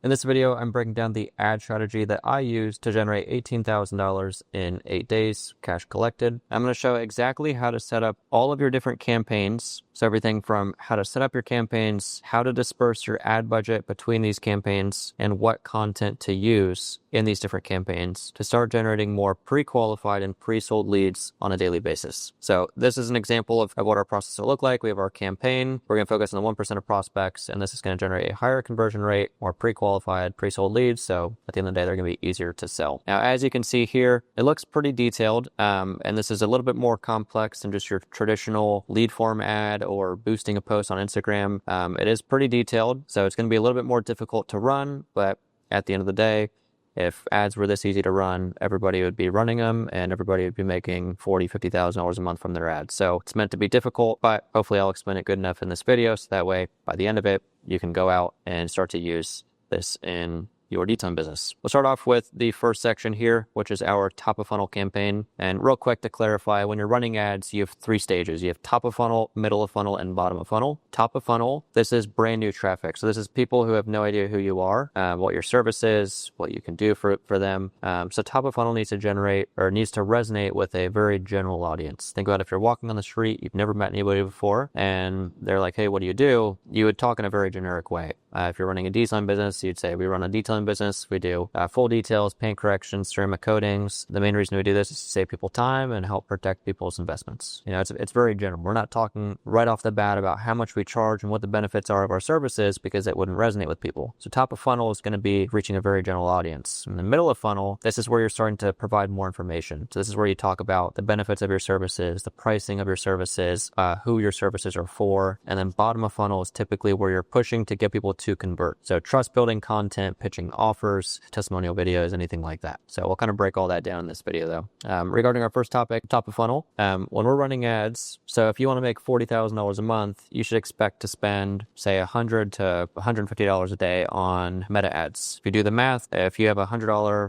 In this video, I'm breaking down the ad strategy that I used to generate $18,000 in 8 days, cash collected. I'm going to show exactly how to set up all of your different campaigns. So everything from how to set up your campaigns, how to disperse your ad budget between these campaigns, and what content to use in these different campaigns to start generating more pre-qualified and pre-sold leads on a daily basis. So this is an example of what our process will look like. We have our campaign. We're going to focus on the 1% of prospects, and this is going to generate a higher conversion rate, more pre-qualified, pre-sold leads. So at the end of the day, they're going to be easier to sell. Now, as you can see here, it looks pretty detailed, and this is a little bit more complex than just your traditional lead form ad or boosting a post on Instagram. It is pretty detailed, so it's going to be a little bit more difficult to run, but at the end of the day, if ads were this easy to run, everybody would be running them and everybody would be making $40,000, $50,000 a month from their ads. So it's meant to be difficult, but hopefully I'll explain it good enough in this video so that way by the end of it, you can go out and start to use this in your detailing business. We'll start off with the first section here, which is our top of funnel campaign. And real quick to clarify, when you're running ads, you have 3 stages. You have top of funnel, middle of funnel, and bottom of funnel. Top of funnel, this is brand new traffic. So this is people who have no idea who you are, what your service is, what you can do for them. So top of funnel needs to generate or needs to resonate with a very general audience. Think about if you're walking on the street, you've never met anybody before, and they're like, hey, what do? You would talk in a very generic way. If you're running a detailing business, you'd say, we run a detailing business. We do full details, paint corrections, ceramic coatings. The main reason we do this is to save people time and help protect people's investments. You know, it's very general. We're not talking right off the bat about how much we charge and what the benefits are of our services because it wouldn't resonate with people. So top of funnel is going to be reaching a very general audience. In the middle of funnel, this is where you're starting to provide more information. So this is where you talk about the benefits of your services, the pricing of your services, who your services are for. And then bottom of funnel is typically where you're pushing to get people to convert. So trust building content, pitching offers, testimonial videos, anything like that. So we'll kind of break all that down in this video though. Regarding our first topic, top of funnel, when we're running ads, so if you want to make $40,000 a month, you should expect to spend say $100 to $150 a day on meta ads. If you do the math, if you have a $100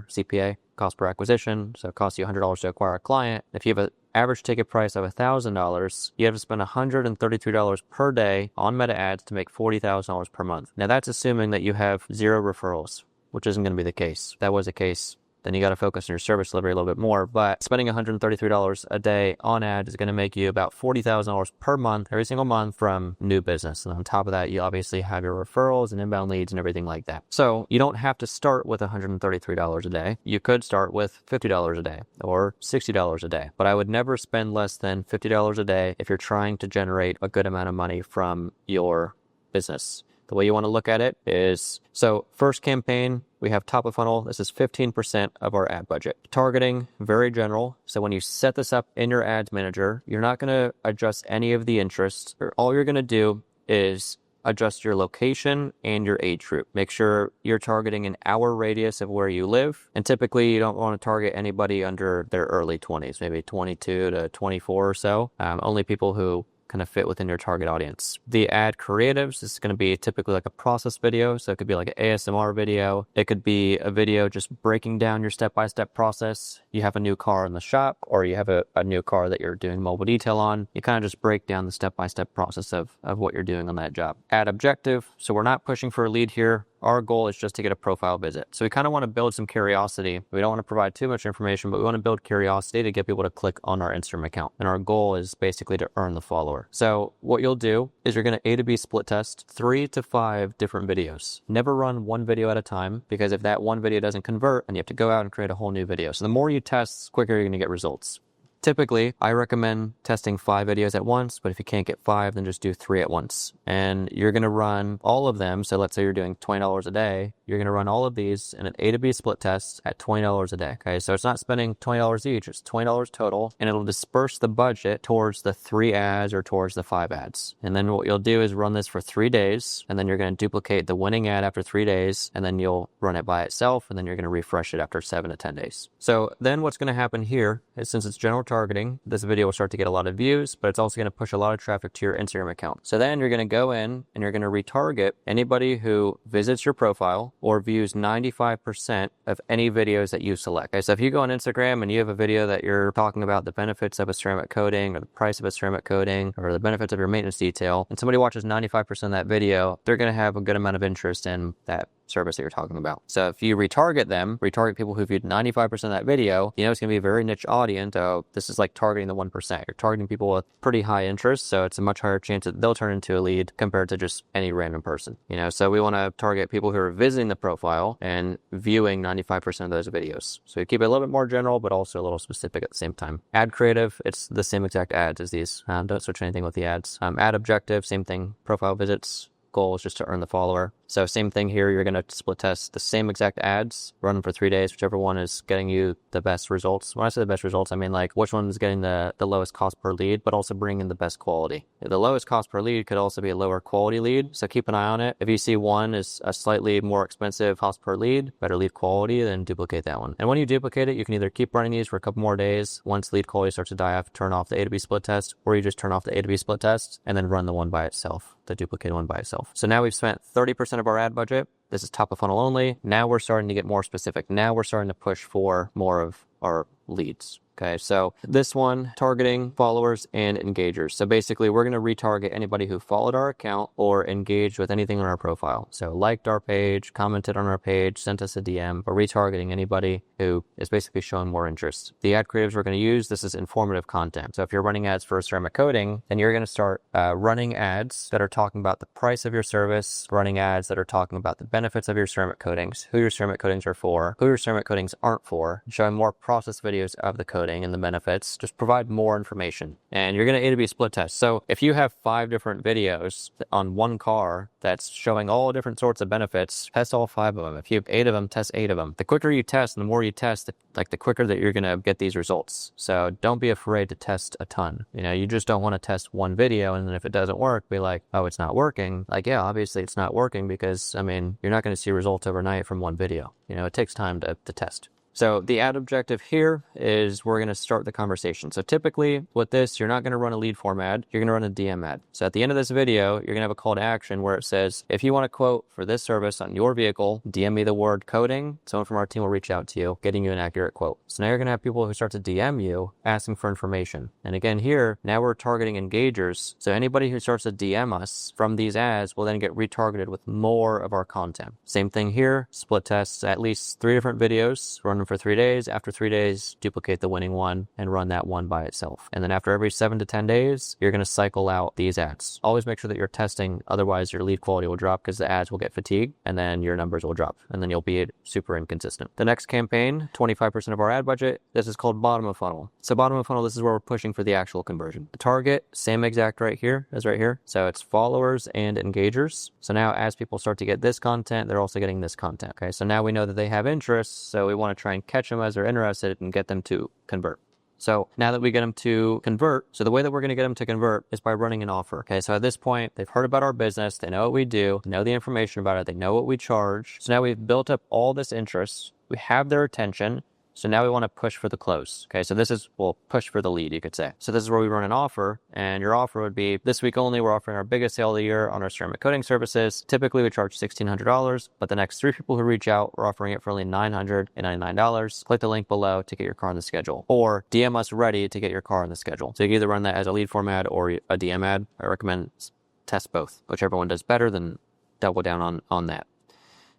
CPA, cost per acquisition, so it costs you $100 to acquire a client. If you have an average ticket price of $1,000, you have to spend $133 per day on meta ads to make $40,000 per month. Now that's assuming that you have 0 referrals, which isn't going to be the case. If that was the case, then you got to focus on your service delivery a little bit more. But spending $133 a day on ads is going to make you about $40,000 per month, every single month from new business. And on top of that, you obviously have your referrals and inbound leads and everything like that. So you don't have to start with $133 a day. You could start with $50 a day or $60 a day. But I would never spend less than $50 a day if you're trying to generate a good amount of money from your business. The way you want to look at it is, so first campaign, we have top of funnel. This is 15% of our ad budget. Targeting, very general. So when you set this up in your ads manager, you're not going to adjust any of the interests. All you're going to do is adjust your location and your age group. Make sure you're targeting an hour radius of where you live. And typically you don't want to target anybody under their early 20s, maybe 22 to 24 or so. Only people who kind of fit within your target audience. The ad creatives is going to be typically like a process video. So it could be like an ASMR video. It could be a video just breaking down your step-by-step process. You have a new car in the shop or you have a new car that you're doing mobile detail on. You kind of just break down the step-by-step process of what you're doing on that job. Ad objective. So we're not pushing for a lead here. Our goal is just to get a profile visit. So we kind of want to build some curiosity. We don't want to provide too much information, but we want to build curiosity to get people to click on our Instagram account. And our goal is basically to earn the follower. So what you'll do is you're going to A to B split test 3 to 5 different videos. Never run one video at a time because if that one video doesn't convert, then you have to go out and create a whole new video. So the more you test, the quicker you're going to get results. Typically, I recommend testing 5 videos at once, but if you can't get 5, then just do 3 at once. And you're going to run all of them. So let's say you're doing $20 a day. You're going to run all of these in an A to B split test at $20 a day. Okay, so it's not spending $20 each, it's $20 total, and it'll disperse the budget towards the 3 ads or towards the 5 ads. And then what you'll do is run this for 3 days, and then you're going to duplicate the winning ad after 3 days, and then you'll run it by itself, and then you're going to refresh it after 7 to 10 days. So then what's going to happen here is since it's general targeting, this video will start to get a lot of views, but it's also going to push a lot of traffic to your Instagram account. So then you're going to go in and you're going to retarget anybody who visits your profile or views 95% of any videos that you select. Okay, so if you go on Instagram and you have a video that you're talking about the benefits of a ceramic coating or the price of a ceramic coating or the benefits of your maintenance detail, and somebody watches 95% of that video, they're going to have a good amount of interest in that service that you're talking about. So if you retarget people who viewed 95% of that video, you know it's going to be a very niche audience. So this is like targeting the 1%. You're targeting people with pretty high interest, so it's a much higher chance that they'll turn into a lead compared to just any random person. You know, so we want to target people who are visiting the profile and viewing 95% of those videos. So you keep it a little bit more general, but also a little specific at the same time. Ad creative, it's the same exact ads as these. Don't switch anything with the ads. Ad objective, same thing. Profile visits. Goal is just to earn the follower. So same thing here, you're going to split test the same exact ads, run them for 3 days, whichever one is getting you the best results. When I say the best results, I mean like which one is getting the lowest cost per lead, but also bringing the best quality. The lowest cost per lead could also be a lower quality lead, so keep an eye on it. If you see one is a slightly more expensive cost per lead, better lead quality, then duplicate that one. And when you duplicate it, you can either keep running these for a couple more days. Once lead quality starts to die off, turn off the A to B split test, or you just turn off the A to B split test and then run the one by itself, the duplicated one by itself. So now we've spent 30% of our ad budget. This is top of funnel only. Now we're starting to get more specific. Now we're starting to push for more of our leads. Okay, so this one, targeting followers and engagers. So basically, we're going to retarget anybody who followed our account or engaged with anything on our profile. So liked our page, commented on our page, sent us a DM, or retargeting anybody who is basically showing more interest. The ad creatives we're going to use, this is informative content. So if you're running ads for ceramic coating, then you're going to start running ads that are talking about the price of your service, running ads that are talking about the benefits of your ceramic coatings, who your ceramic coatings are for, who your ceramic coatings aren't for, showing more process videos of the coating and the benefits. Just provide more information. And you're going to A to B split test. So if you have 5 different videos on one car that's showing all different sorts of benefits, test all 5 of them. If you have 8 of them, test 8 of them. The quicker you test and the more you test, the quicker that you're going to get these results. So don't be afraid to test a ton. You know, you just don't want to test one video and then if it doesn't work, be like, oh, it's not working. Like, yeah, obviously it's not working because, I mean, you're not going to see results overnight from one video. You know, it takes time to test. So the ad objective here is we're going to start the conversation. So typically with this, you're not going to run a lead form ad. You're going to run a DM ad. So at the end of this video, you're going to have a call to action where it says, if you want a quote for this service on your vehicle, DM me the word coating. Someone from our team will reach out to you, getting you an accurate quote. So now you're going to have people who start to DM you asking for information. And again, here, now we're targeting engagers. So anybody who starts to DM us from these ads will then get retargeted with more of our content. Same thing here, split tests at least 3 different videos, run them for 3 days. After 3 days, duplicate the winning one and run that one by itself. And then after every 7 to 10 days, you're going to cycle out these ads. Always make sure that you're testing, otherwise your lead quality will drop because the ads will get fatigued and then your numbers will drop and then you'll be super inconsistent. The next campaign, 25% of our ad budget, this is called bottom of funnel. So bottom of funnel, this is where we're pushing for the actual conversion. The target, same exact right here as right here. So it's followers and engagers. So now as people start to get this content, they're also getting this content. Okay, so now we know that they have interest, so we want to try and catch them as they're interested and get them to convert. So now that we get them to convert, so the way that we're going to get them to convert is by running an offer. Okay, so at this point, they've heard about our business, they know what we do, they know the information about it, they know what we charge. So now we've built up all this interest, we have their attention. So now we want to push for the close. Okay, so this is, well, push for the lead, you could say. So this is where we run an offer, and your offer would be, this week only, we're offering our biggest sale of the year on our ceramic coating services. Typically, we charge $1,600, but the next 3 people who reach out, we're offering it for only $999. Click the link below to get your car on the schedule, or DM us ready to get your car on the schedule. So you can either run that as a lead form ad or a DM ad. I recommend test both. Whichever one does better, then double down on that.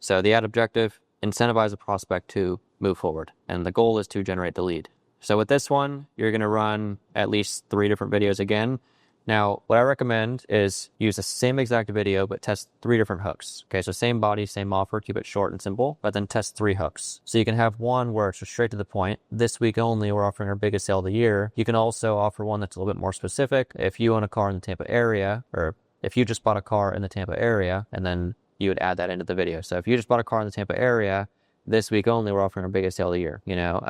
So the ad objective, incentivize a prospect to move forward. And the goal is to generate the lead. So with this one, you're going to run at least 3 different videos again. Now, what I recommend is use the same exact video, but test 3 different hooks. Okay, so same body, same offer, keep it short and simple, but then test 3 hooks. So you can have one where it's just straight to the point. This week only, we're offering our biggest sale of the year. You can also offer one that's a little bit more specific. If you own a car in the Tampa area, or if you just bought a car in the Tampa area, and then you would add that into the video. So if you just bought a car in the Tampa area, this week only, we're offering our biggest sale of the year. You know,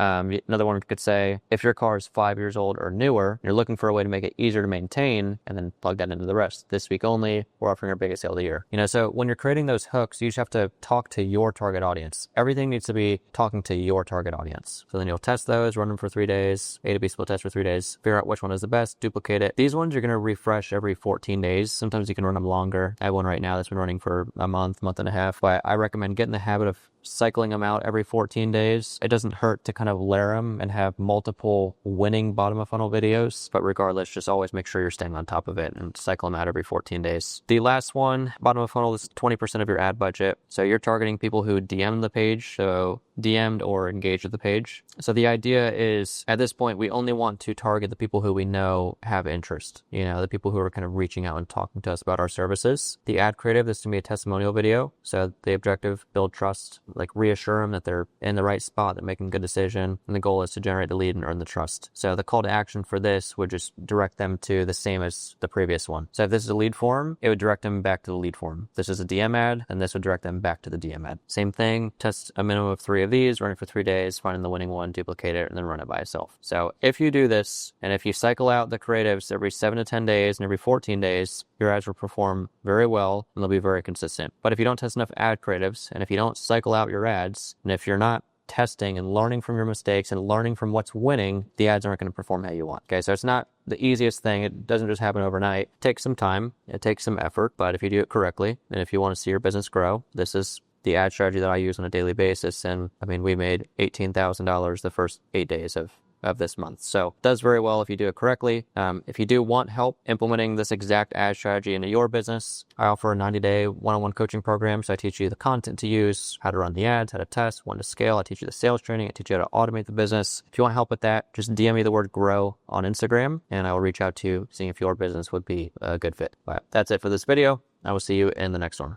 another one could say, if your car is 5 years old or newer, you're looking for a way to make it easier to maintain, and then plug that into the rest. This week only, we're offering our biggest sale of the year. You know, so when you're creating those hooks, you just have to talk to your target audience. Everything needs to be talking to your target audience. So then you'll test those, run them for 3 days, A to B split test for 3 days, figure out which one is the best, duplicate it. These ones you're going to refresh every 14 days. Sometimes you can run them longer. I have one right now that's been running for a month and a half, but I recommend getting the habit of cycling them out every 14 days. It doesn't hurt to kind of layer them and have multiple winning bottom of funnel videos, but regardless, just always make sure you're staying on top of it and cycle them out every 14 days. The last one, bottom of funnel, is 20% of your ad budget. So you're targeting people who DM the page, so DM'd or engaged with the page. So the idea is, at this point, we only want to target the people who we know have interest, the people who are kind of reaching out and talking to us about our services. The ad creative, this can be a testimonial video. So the objective, build trust, like reassure them that they're in the right spot, they're making a good decision. And the goal is to generate the lead and earn the trust. So the call to action for this would just direct them to the same as the previous one. So if this is a lead form, it would direct them back to the lead form. If this is a DM ad, then this would direct them back to the DM ad. Same thing, test a minimum of 3 of these, run it for 3 days, find the winning one, duplicate it, and then run it by itself. So if you do this, and if you cycle out the creatives every 7 to 10 days and every 14 days, your ads will perform very well and they'll be very consistent. But if you don't test enough ad creatives, and if you don't cycle out your ads, and if you're not testing and learning from your mistakes and learning from what's winning, the ads aren't going to perform how you want. Okay, so it's not the easiest thing. It doesn't just happen overnight. It takes some time. It takes some effort. But if you do it correctly, and if you want to see your business grow, this is the ad strategy that I use on a daily basis. And I mean, we made $18,000 the first 8 days of this month. So it does very well if you do it correctly. If you do want help implementing this exact ad strategy into your business, I offer a 90-day one-on-one coaching program. So I teach you the content to use, how to run the ads, how to test, when to scale. I teach you the sales training. I teach you how to automate the business. If you want help with that, just DM me the word grow on Instagram and I will reach out to you, seeing if your business would be a good fit. But that's it for this video. I will see you in the next one.